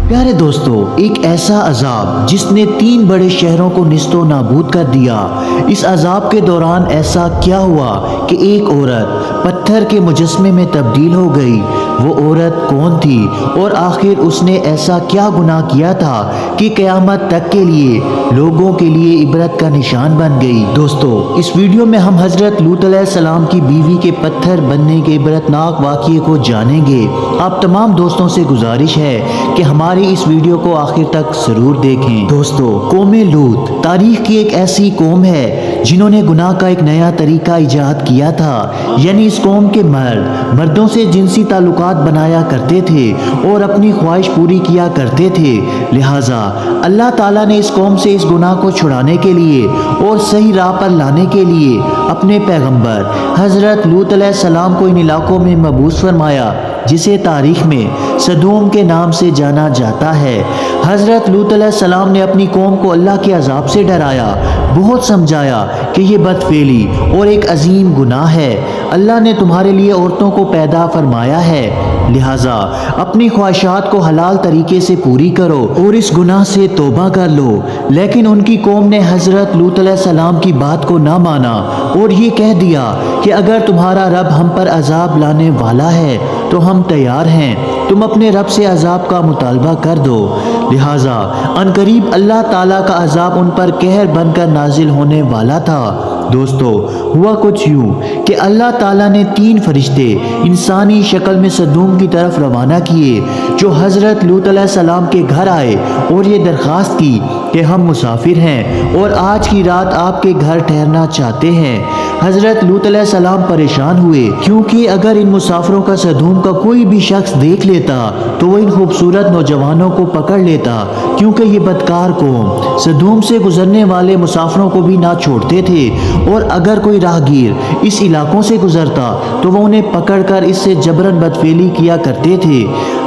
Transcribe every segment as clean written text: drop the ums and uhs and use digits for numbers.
प्यारे दोस्तों, एक ऐसा अजाब जिसने 3 बड़े शहरों को निस्तो नाबूद कर दिया। इस अजाब के दौरान ऐसा क्या हुआ कि एक औरत पत्थर के मुजस्मे में तब्दील हो गई। वो औरत कौन थी और आखिर उसने ऐसा क्या गुनाह किया था कि क़यामत तक के लिए लोगों के लिए इबरत का निशान बन गई। दोस्तों, इस वीडियो में हम हज़रत लूत अलैहिस्सलाम की बीवी के पत्थर बनने के इबरतनाक वाक़ये को जानेंगे। आप तमाम दोस्तों से गुजारिश है कि हमारी इस वीडियो को आखिर तक ज़रूर देखें। दोस्तों, कौमे लूत तारीख की एक ऐसी कौम है जिन्होंने गुनाह का एक नया तरीका इजाद किया था। यानी इस कौम के मर्दों से जिनसी ताल्लुकात बनाया करते थे और अपनी ख्वाहिश पूरी किया करते थे। लिहाजा अल्लाह ताला ने इस कौम से इस गुनाह को छुड़ाने के लिए और सही राह पर लाने के लिए अपने पैगंबर हज़रत लूत अलैहिस्सलाम को इन इलाकों में मबूस फरमाया, जिसे तारीख में सदूम के नाम से जाना जाता है। हज़रत लूत अलैहिस्सलाम ने अपनी कौम को अल्लाह के अजाब से डराया, बहुत समझाया कि ये बदफेली और एक अजीम गुनाह है। अल्लाह ने तुम्हारे लिए औरतों को पैदा फरमाया है, लिहाजा अपनी ख्वाहिशात को हलाल तरीके से पूरी करो और इस गुनाह से तौबा कर लो। लेकिन उनकी कौम ने हज़रत लूत अलैहिस्सलाम की बात को ना माना और ये कह दिया कि अगर तुम्हारा रब हम पर अजाब लाने वाला है तो हम तैयार हैं, तुम अपने रब से अजाब का मुतालबा कर दो। लिहाजा अनकरीब अल्लाह ताला का अजाब उन पर कहर बनकर नाजिल होने वाला था। दोस्तों, हुआ कुछ यूँ कि अल्लाह ताला ने 3 फरिश्ते इंसानी शक्ल में सदूम की तरफ रवाना किए, जो हज़रत लूत अलैहिस्सलाम के घर आए और ये दरख्वास्त की कि हम मुसाफिर हैं और आज की रात आपके घर ठहरना चाहते हैं। हज़रत लूत अलैहिस्सलाम परेशान हुए, क्योंकि अगर इन मुसाफिरों का सदूम का कोई भी शख्स देख लेता तो वो इन खूबसूरत नौजवानों को पकड़ लेता, क्योंकि ये बदकार कौम सदूम से गुजरने वाले मुसाफिरों को भी ना छोड़ते थे और अगर कोई राहगीर इस इलाकों से गुजरता तो वो उन्हें पकड़कर इससे जबरन बदफेली किया करते थे।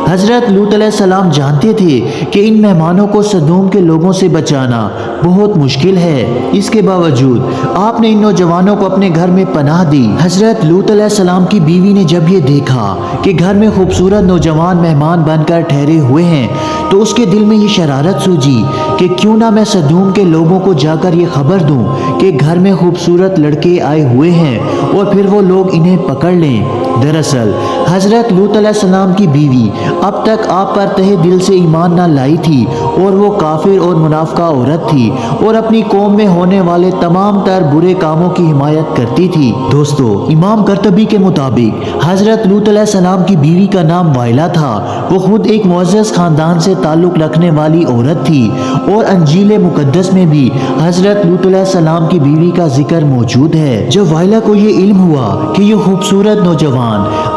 हज़रत लूत अलैहिस्सलाम जानते थे कि इन मेहमानों को सदूम के लोगों से बचाना बहुत मुश्किल है। इसके बावजूद आपने इन नौजवानों को अपने घर में पनाह दी। हज़रत लूत अलैहिस्सलाम की बीवी ने जब ये देखा कि घर में खूबसूरत नौजवान मेहमान बनकर ठहरे हुए हैं तो उसके दिल में ये शरारत सूझी कि क्यों ना मैं सदूम के लोगों को जाकर ये खबर दूं कि घर में खूबसूरत लड़के आए हुए हैं और फिर वो लोग इन्हें पकड़ लें। दरअसल हज़रत लूत अलैहिस्सलाम की बीवी अब तक आप पर तहे दिल से ईमान ना लाई थी और वो काफिर और मुनाफिका औरत थी और अपनी कौम में होने वाले तमाम तर बुरे कामों की हिमायत करती थी। दोस्तों, इमाम कर्तबी के मुताबिक हज़रत लूत अलैहिस्सलाम की बीवी का नाम वाइला था। वो खुद एक मुअज़्ज़ज़ ख़ानदान से ताल्लुक़ रखने वाली औरत थी और अंजील मुक़द्दस में भी हज़रत लूत अलैहिस्सलाम की बीवी का जिक्र मौजूद है। जब वाइला को ये इल्म हुआ कि ये खूबसूरत नौजवान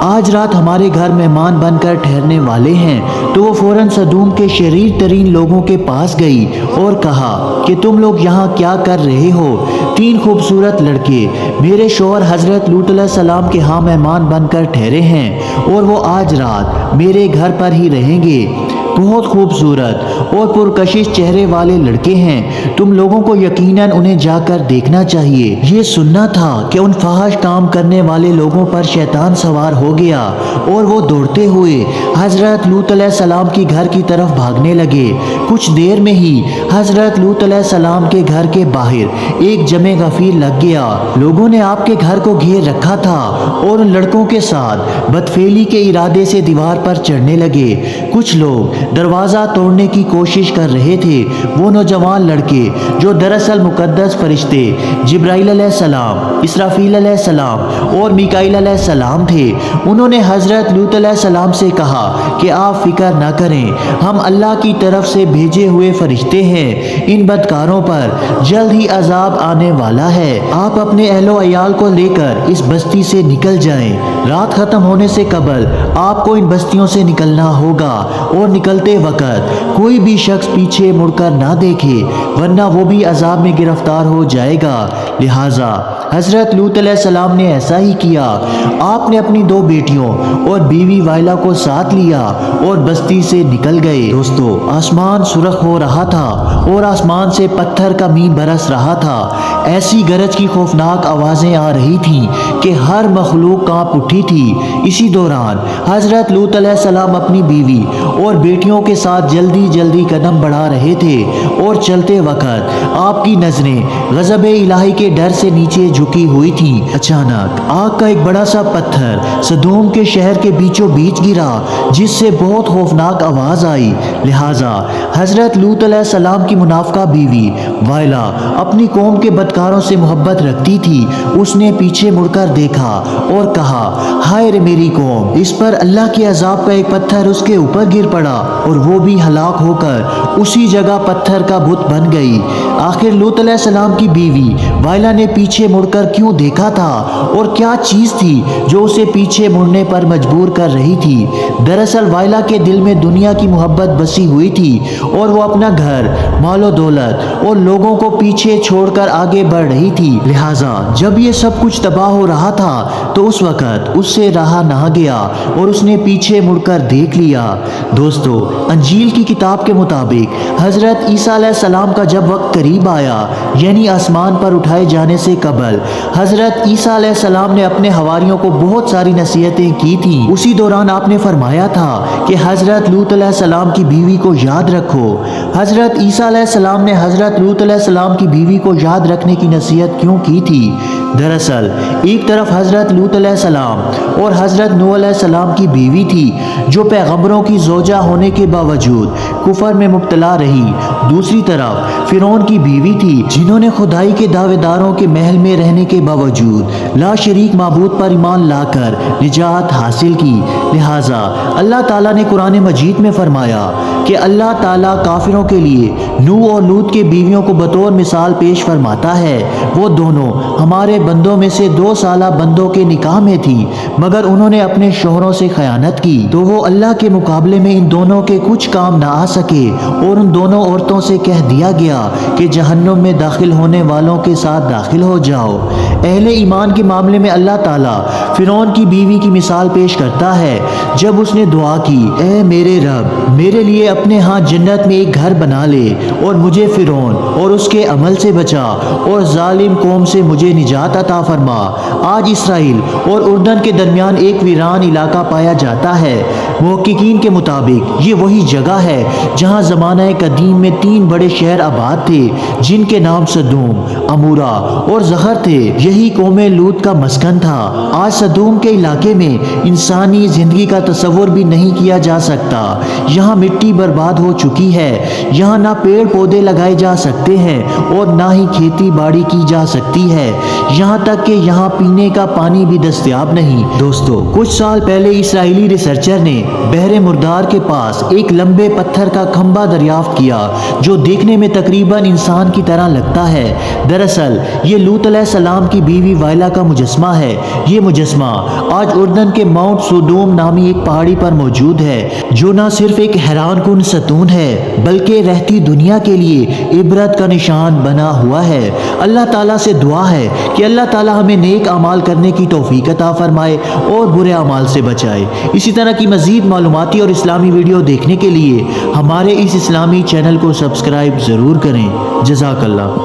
आज रात हमारे घर मेहमान बनकर ठहरने वाले हैं तो वो फौरन सदूम के शरीर तरीन लोगों के पास गई और कहा कि तुम लोग यहाँ क्या कर रहे हो? 3 खूबसूरत लड़के मेरे शौहर हज़रत लूत अलैहिस्सलाम के यहाँ मेहमान बनकर ठहरे हैं और वो आज रात मेरे घर पर ही रहेंगे। बहुत खूबसूरत और पुरकशिश चेहरे वाले लड़के हैं, तुम लोगों को यकीनन उन्हें जाकर देखना चाहिए। ये सुनना था कि उन फहाश काम करने वाले लोगों पर शैतान सवार हो गया और वो दौड़ते हुए हज़रत लूत अलैहिस्सलाम की घर की तरफ भागने लगे। कुछ देर में ही हज़रत लूत अलैहिस्सलाम के घर के बाहर एक जमे गफीर लग गया। लोगों ने आपके घर को घेर रखा था और उन लड़कों के साथ बदफेली के इरादे से दीवार पर चढ़ने लगे। कुछ लोग दरवाज़ा तोड़ने की कोशिश कर रहे थे। वो नौजवान लड़के जो दरअसल मुकद्दस फरिश्ते जिब्राइल अलैहिस्सलाम, इसराफील अलैहिस्सलाम और मीकाईल अलैहिस्सलाम थे, उन्होंने हज़रत लूत अलैहिस्सलाम से कहा कि आप फिक्र ना करें, हम अल्लाह की तरफ से भेजे हुए फरिश्ते हैं। इन बदकारों पर जल्द ही अजाब आने वाला है। आप अपने अहलो अयाल को लेकर इस बस्ती से निकल जाएं। रात ख़त्म होने से कबल आपको इन बस्तियों से निकलना होगा और निकलते वक़्त कोई भी शख्स पीछे मुड़कर ना देखे, वरना वो भी अजाब में गिरफ्तार हो जाएगा। लिहाजा حضرت لوط علیہ السلام نے ایسا ہی کیا۔ آپ نے اپنی 2 بیٹیوں اور بیوی وائلا کو ساتھ لیا اور بستی سے نکل گئے۔ دوستو، آسمان سرخ ہو رہا تھا اور آسمان سے پتھر کا مینہ برس رہا تھا۔ ایسی گرج کی خوفناک آوازیں آ رہی تھیں کہ ہر مخلوق کانپ اٹھی تھی۔ اسی دوران حضرت لوط علیہ السلام اپنی بیوی اور بیٹیوں کے ساتھ جلدی جلدی قدم بڑھا رہے تھے اور چلتے وقت آپ کی نظریں غضب الہی کے ڈر سے نیچے جھکی ہوئی تھیں۔ اچانک آگ کا ایک بڑا سا پتھر سدوم کے شہر کے بیچوں بیچ گرا، جس سے بہت خوفناک آواز آئی۔ لہٰذا حضرت لوط علیہ السلام کی منافقہ بیوی وائلا اپنی قوم کے بدکاروں سے محبت رکھتی تھی۔ اس نے پیچھے مڑ کر دیکھا اور کہا، ہائے رے میری قوم! اس پر اللہ کے عذاب کا ایک پتھر اس کے اوپر گر پڑا اور وہ بھی ہلاک ہو کر اسی جگہ پتھر کا بت بن گئی۔ آخر لوط علیہ السلام کی بیوی وائلا نے پیچھے مڑ کر کیوں دیکھا تھا اور کیا چیز تھی جو اسے پیچھے مڑنے پر مجبور کر رہی تھی؟ دراصل وائلا کے دل میں دنیا کی محبت بسی ہوئی تھی اور وہ اپنا گھر، مال و دولت اور لوگوں کو پیچھے چھوڑ کر آگے بڑھ رہی تھی۔ لہٰذا جب یہ سب کچھ تباہ ہو رہا تھا تو اس وقت اس سے رہا نہ گیا اور اس نے پیچھے مڑ کر دیکھ لیا۔ دوستو، انجیل کی کتاب کے مطابق حضرت عیسیٰ علیہ السلام کا جب وقت قریب آیا، یعنی آسمان پر اٹھائے جانے سے قبل، حضرت عیسیٰ علیہ السلام نے اپنے حواریوں کو بہت ساری نصیحتیں کی تھیں۔ اسی دوران آپ نے فرمایا تھا کہ حضرت لوط علیہ السلام کی بیوی کو یاد رکھو۔ حضرت عیسیٰ علیہ السلام نے حضرت لوط علیہ السلام کی بیوی کو یاد رکھنے کی نصیحت کیوں کی تھی؟ دراصل ایک طرف حضرت لوط علیہ السلام اور حضرت نوح علیہ السلام کی بیوی تھی جو پیغمبروں کی زوجہ ہونے کے باوجود کفر میں مبتلا رہی۔ دوسری طرف فرعون کی بیوی تھی جنہوں نے خدائی کے دعوے داروں کے محل میں رہنے کے باوجود لا شریک معبود پر ایمان لا کر نجات حاصل کی۔ لہٰذا اللہ تعالیٰ نے قرآن مجید میں فرمایا کہ اللہ تعالیٰ کافروں کے لیے نوح اور لوط کے بیویوں کو بطور مثال پیش فرماتا ہے۔ وہ دونوں ہمارے بندوں میں سے 2 سالہ بندوں کے نکاح میں تھی، مگر انہوں نے اپنے شوہروں سے خیانت کی تو وہ اللہ کے مقابلے میں ان دونوں کے کچھ کام نہ آ سکے اور ان دونوں عورتوں سے کہہ دیا گیا کہ جہنم میں داخل ہونے والوں کے ساتھ داخل ہو جاؤ۔ اہل ایمان کے معاملے میں اللہ تعالیٰ فرعون کی بیوی کی مثال پیش کرتا ہے جب اس نے دعا کی، اے میرے رب، میرے لیے اپنے ہاں جنت میں ایک گھر بنا لے اور مجھے فرعون اور اس کے عمل سے بچا اور ظالم قوم سے مجھے نجات عطا فرما۔ آج اسرائیل اور اردن کے درمیان ایک ویران علاقہ پایا جاتا ہے۔ محققین کے مطابق یہ وہی جگہ ہے جہاں زمانہ قدیم میں 3 بڑے شہر آباد تھے جن کے نام سدوم، عمورہ اور زخر تھے۔ یہی قوم لوط کا مسکن تھا۔ آج سدوم کے علاقے میں انسانی زندگی کا تصور بھی نہیں کیا جا سکتا۔ یہاں مٹی برباد ہو چکی ہے، یہاں نہ پیڑ پودے لگائے جا سکتے ہیں اور نہ ہی کھیتی باڑی کی جا سکتی ہے، یہاں تک کہ یہاں پینے کا پانی بھی دستیاب نہیں۔ دوستو، کچھ سال پہلے اسرائیلی ریسرچر نے بحر مردار کے پاس ایک لمبے پتھر کا کھمبا دریافت کیا جو دیکھنے میں تقریباً انسان کی طرح لگتا ہے۔ دراصل یہ لوط علیہ السلام کی بیوی وائلا کا مجسمہ ہے۔ یہ مجسمہ آج اردن کے ماؤنٹ سودوم نامی ایک پہاڑی پر موجود ہے جو نہ صرف ایک حیران کن ستون ہے بلکہ رہتی دنیا کے لیے عبرت کا نشان بنا ہوا ہے۔ اللہ تعالیٰ سے دعا ہے کہ اللہ تعالیٰ ہمیں نیک اعمال کرنے کی توفیق عطا فرمائے اور برے اعمال سے بچائے۔ اسی طرح کی مزید معلوماتی اور اسلامی ویڈیو دیکھنے کے لیے ہمارے اس اسلامی چینل کو سبسکرائب ضرور کریں۔ جزاک اللہ۔